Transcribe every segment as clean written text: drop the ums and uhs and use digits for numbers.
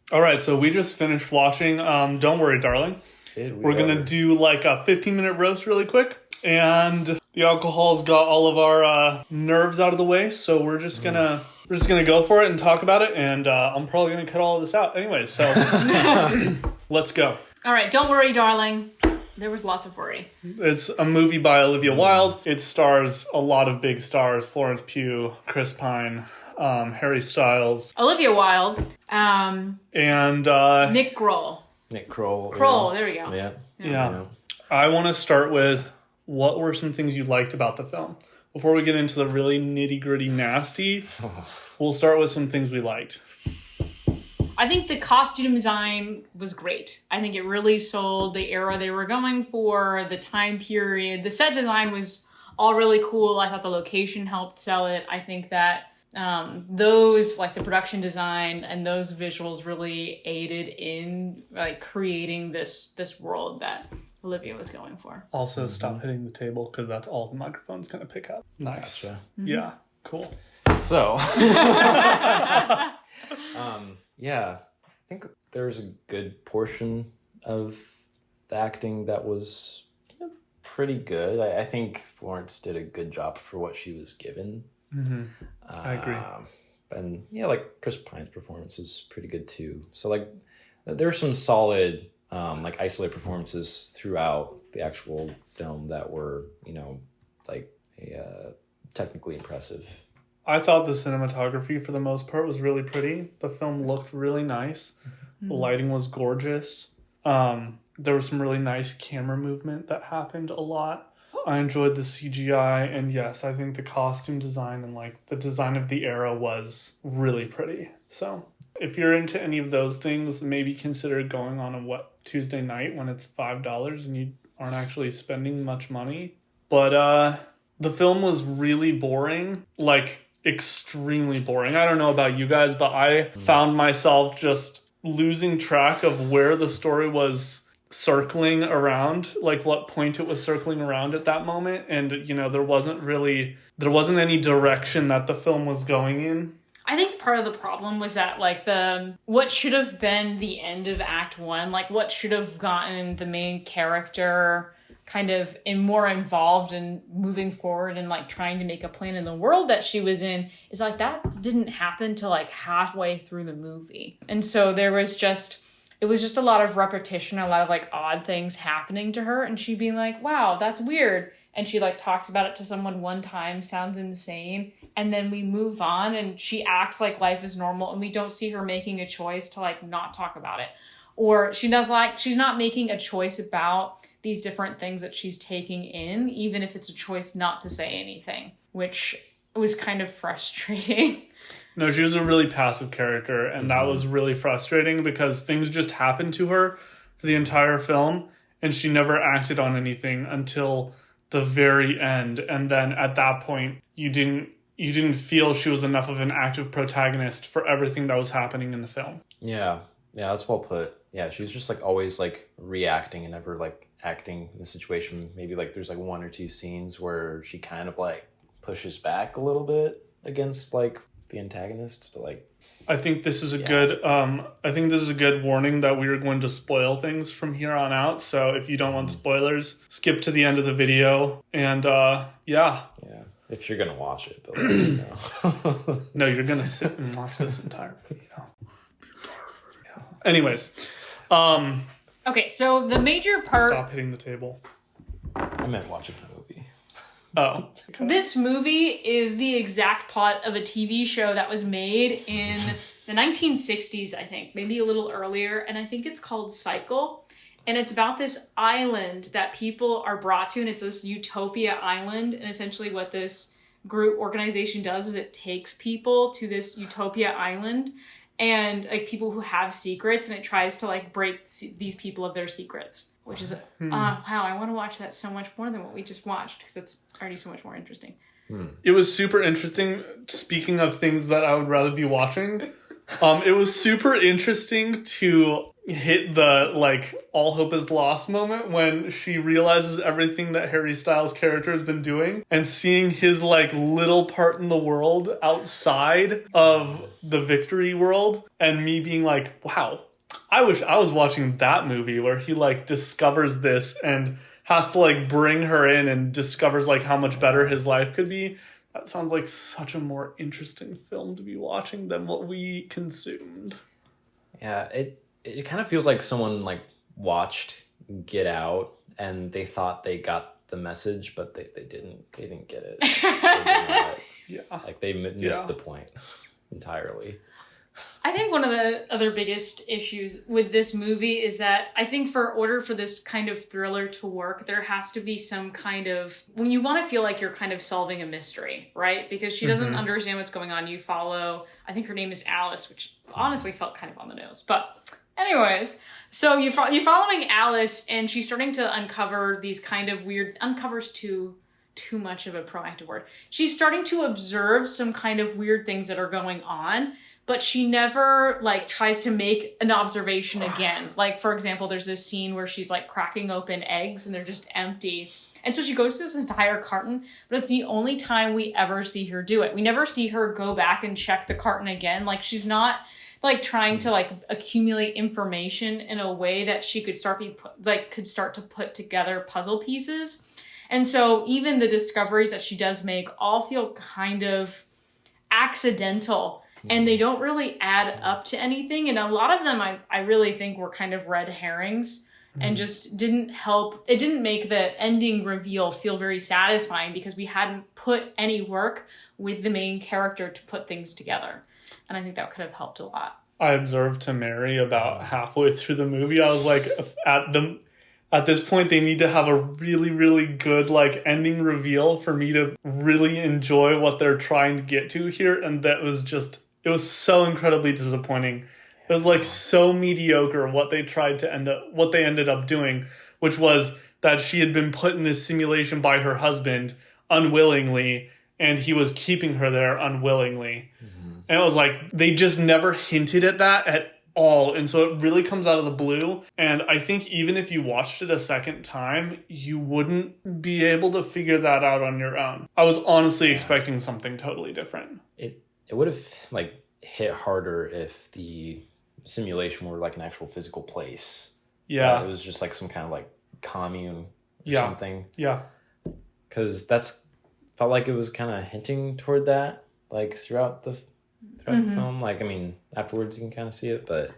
All right, so we just finished watching Don't Worry, Darling. We're going to do like a 15-minute roast really quick. And the alcohol's got all of our nerves out of the way, so we're just gonna go for it and talk about it. And I'm probably gonna cut all of this out anyway. So let's go. All right, Don't Worry, Darling. There was lots of worry. It's a movie by Olivia Wilde. It stars a lot of big stars: Florence Pugh, Chris Pine, Harry Styles, Olivia Wilde, and Nick Kroll. Kroll, there we go. Yeah. I want to start with, what were some things you liked about the film? Before we get into the really nitty-gritty nasty, we'll start with some things we liked. I think the costume design was great. I think it really sold the era they were going for, the time period. The set design was all really cool. I thought the location helped sell it. I think that those, like the production design and those visuals, really aided in like creating this world that Olivia was going for. Also, stop hitting the table, because that's all the microphone's going to pick up. Nice. Gotcha. Yeah, cool. So, yeah, I think there's a good portion of the acting that was pretty good. I think Florence did a good job for what she was given. Mm-hmm. I agree. And yeah, like Chris Pine's performance is pretty good too. So like, there's some solid like isolated performances throughout the actual film that were, like technically impressive. I thought the cinematography for the most part was really pretty. The film looked really nice. Mm-hmm. The lighting was gorgeous. There was some really nice camera movement that happened a lot. I enjoyed the CGI, and yes, I think the costume design and like the design of the era was really pretty. So if you're into any of those things, maybe consider going on a Tuesday night when it's $5 and you aren't actually spending much money. But the film was really boring, like extremely boring. I don't know about you guys, but I found myself just losing track of where the story was circling around, like what point it was circling around at that moment. And, there wasn't any direction that the film was going in. I think part of the problem was that, like, what should have been the end of Act 1, like, what should have gotten the main character kind of more involved in moving forward and, like, trying to make a plan in the world that she was in, is, like, that didn't happen till, like, halfway through the movie. And so it was just a lot of repetition, a lot of, like, odd things happening to her, and she'd be like, wow, that's weird. And she, like, talks about it to someone one time, sounds insane, and then we move on, and she acts like life is normal, and we don't see her making a choice to, like, not talk about it. Or she's not making a choice about these different things that she's taking in, even if it's a choice not to say anything, which was kind of frustrating. No, she was a really passive character, and that was really frustrating because things just happened to her for the entire film, and she never acted on anything until the very end. And then at that point, you didn't feel she was enough of an active protagonist for everything that was happening in the film. Yeah, that's well put. Yeah, she was just like always like reacting and never like acting in the situation. Maybe like there's like one or two scenes where she kind of like pushes back a little bit against like the antagonists, but like I think this is a good warning that we are going to spoil things from here on out. So if you don't want spoilers, skip to the end of the video. And yeah, if you're gonna watch it, but like, no, you're gonna sit and watch this entire video. Yeah. Anyways, okay, so the major part. Stop hitting the table. I meant watching the movie. Oh. Okay. This movie is the exact plot of a TV show that was made in the 1960s, I think, maybe a little earlier, and I think it's called Cycle. And it's about this island that people are brought to, and it's this utopia island. And essentially what this organization does is it takes people to this utopia island, and like people who have secrets, and it tries to like break these people of their secrets, which is wow, I want to watch that so much more than what we just watched, because it's already so much more interesting. It was super interesting. Speaking of things that I would rather be watching, it was super interesting to hit the, like, all hope is lost moment when she realizes everything that Harry Styles' character has been doing, and seeing his, like, little part in the world outside of the victory world, and me being like, wow, I wish I was watching that movie where he, like, discovers this and has to, like, bring her in and discovers, like, how much better his life could be. That sounds like such a more interesting film to be watching than what we consumed. Yeah, it kind of feels like someone like watched Get Out and they thought they got the message, but they didn't get it. They didn't Yeah. like they missed the point entirely. I think one of the other biggest issues with this movie is that I think for order for this kind of thriller to work, there has to be some kind of, when you want to feel like you're kind of solving a mystery, right? Because she doesn't understand what's going on. You follow, I think her name is Alice, which honestly felt kind of on the nose. But anyways, so you're following Alice, and she's starting to uncover these kind of weird, uncovers too much of a proactive word. She's starting to observe some kind of weird things that are going on, but she never, like, tries to make an observation again. Like, for example, there's this scene where she's, like, cracking open eggs and they're just empty. And so she goes through this entire carton, but it's the only time we ever see her do it. We never see her go back and check the carton again. Like, she's not, like, trying to, like, accumulate information in a way that she could start to put together puzzle pieces. And so even the discoveries that she does make all feel kind of accidental, and they don't really add up to anything. And a lot of them I really think were kind of red herrings and just didn't help. It didn't make the ending reveal feel very satisfying because we hadn't put any work with the main character to put things together. And I think that could have helped a lot. I observed to Mary about halfway through the movie. I was like, at this point, they need to have a really, really good, like, ending reveal for me to really enjoy what they're trying to get to here. And that was just, it was so incredibly disappointing. It was, like, so mediocre what they ended up doing, which was that she had been put in this simulation by her husband unwillingly, and he was keeping her there unwillingly. And it was like, they just never hinted at that at all. And so it really comes out of the blue. And I think even if you watched it a second time, you wouldn't be able to figure that out on your own. I was honestly expecting something totally different. It would have, like, hit harder if the simulation were, like, an actual physical place. Yeah. It was just, like, some kind of, like, commune or something. Yeah. Because felt like it was kind of hinting toward that, like, throughout the film. Like, I mean, afterwards you can kind of see it, but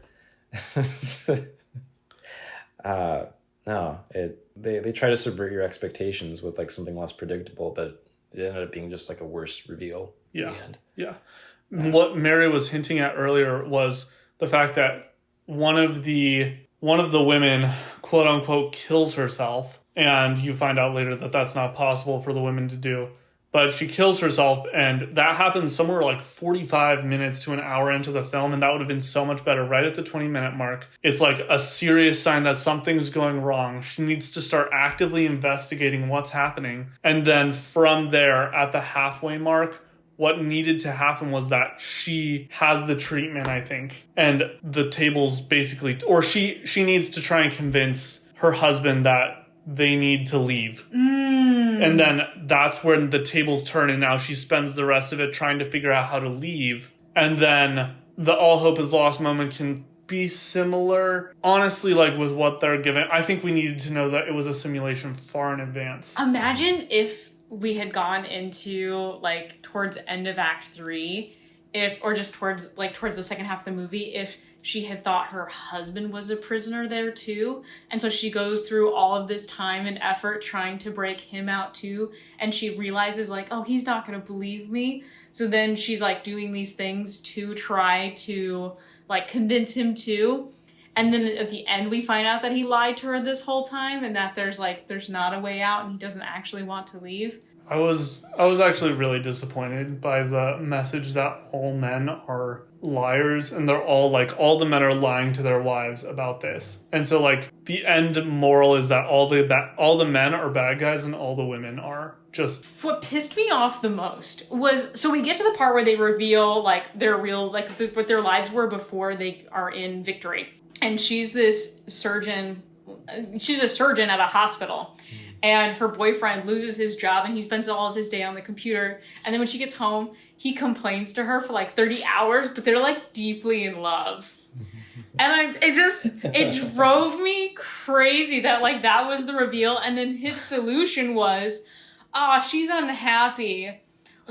no, they try to subvert your expectations with, like, something less predictable, but it ended up being just, like, a worse reveal in the end. Yeah. What Mary was hinting at earlier was the fact that one of the women, quote unquote, kills herself, and you find out later that that's not possible for the women to do. But she kills herself, and that happens somewhere like 45 minutes to an hour into the film, and that would have been so much better right at the 20-minute mark. It's like a serious sign that something's going wrong. She needs to start actively investigating what's happening. And then from there, at the halfway mark, what needed to happen was that she has the treatment, I think. And the tables basically, or she needs to try and convince her husband that they need to leave. And then that's when the tables turn, and now she spends the rest of it trying to figure out how to leave. And then the all hope is lost moment can be similar. Honestly, like, with what they're given, I think we needed to know that it was a simulation far in advance. Imagine if we had gone into, like, towards end of Act 3, or just towards the second half of the movie, if she had thought her husband was a prisoner there too. And so she goes through all of this time and effort trying to break him out too. And she realizes, like, oh, he's not going to believe me. So then she's, like, doing these things to try to, like, convince him too. And then at the end, we find out that he lied to her this whole time, and that there's not a way out, and he doesn't actually want to leave. I was actually really disappointed by the message that all men are liars, and they're all, like, all the men are lying to their wives about this. And so, like, the end moral is that all the men are bad guys and all the women are just... What pissed me off the most was, so we get to the part where they reveal, like, their real, like, what their lives were before they are in victory. and she's this surgeon. She's a surgeon at a hospital. And her boyfriend loses his job and he spends all of his day on the computer. And then when she gets home, he complains to her for like 30 hours, but they're like deeply in love. And it drove me crazy that like that was the reveal. And then his solution was, she's unhappy.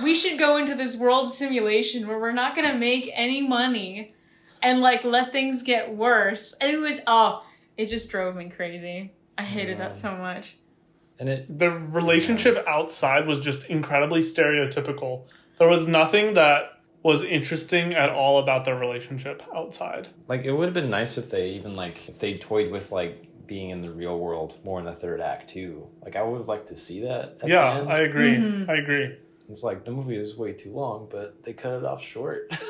We should go into this world simulation where we're not going to make any money and like let things get worse. And it just drove me crazy. I hated that so much. And the relationship outside was just incredibly stereotypical. There was nothing that was interesting at all about their relationship outside. Like, it would have been nice if they even, like, if they toyed with, like, being in the real world more in the third act, too. Like, I would have liked to see that at the end. I agree. Mm-hmm. I agree. It's like, the movie is way too long, but they cut it off short. Well,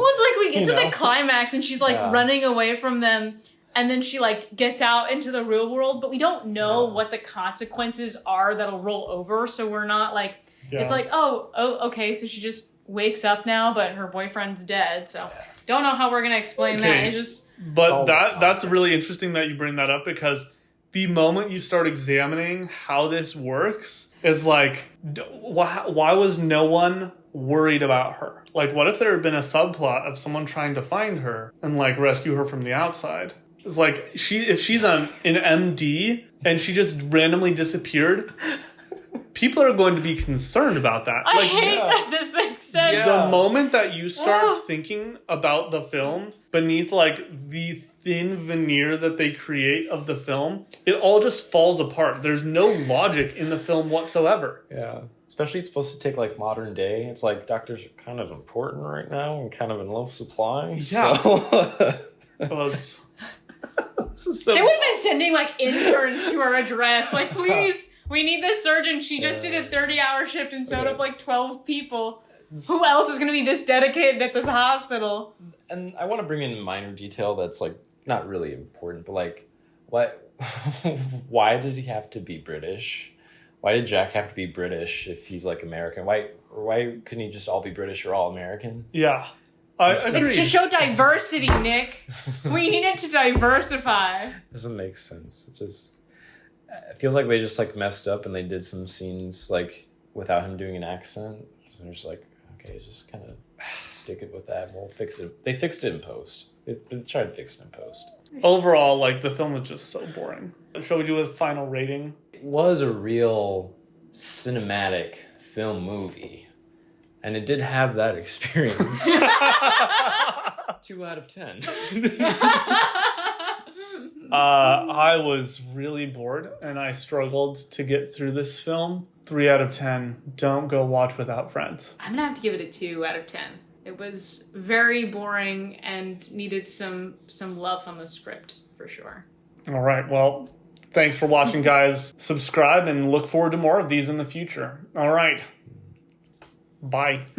it's like we get to the climax and she's, like, running away from them. And then she, like, gets out into the real world, but we don't know what the consequences are that'll roll over. So we're not, like, it's like, okay, so she just wakes up now, but her boyfriend's dead. So don't know how we're going to explain that. It's just... But that's really interesting that you bring that up, because the moment you start examining how this works is like, why was no one worried about her? Like, what if there had been a subplot of someone trying to find her and, like, rescue her from the outside? It's like, if she's an MD and she just randomly disappeared, people are going to be concerned about that. I hate that this makes sense. The moment that you start thinking about the film beneath, like, the thin veneer that they create of the film, it all just falls apart. There's no logic in the film whatsoever. Yeah. Especially it's supposed to take, like, modern day. It's like doctors are kind of important right now and kind of in low supply. Yeah. So. It was... They would have been sending, like, interns to our address. Like, please, we need this surgeon. She just did a 30-hour shift and sewed up, like, 12 people. Who else is going to be this dedicated at this hospital? And I want to bring in a minor detail that's, like, not really important, but, like, why did he have to be British? Why did Jack have to be British if he's, like, American? Why couldn't he just all be British or all American? Yeah. It's to show diversity, Nick. We needed to diversify. Doesn't make sense. It feels like they just, like, messed up and they did some scenes, like, without him doing an accent. So they're just like, okay, just kind of stick it with that. We'll fix it. They fixed it in post. They tried to fix it in post. Overall, like, the film was just so boring. Shall we do a final rating? It was a real cinematic film movie. And it did have that experience. 2 out of 10. I was really bored and I struggled to get through this film. 3 out of 10. Don't go watch without friends. I'm going to have to give it a 2 out of 10. It was very boring and needed some love on the script, for sure. All right. Well, thanks for watching, guys. Subscribe and look forward to more of these in the future. All right. Bye.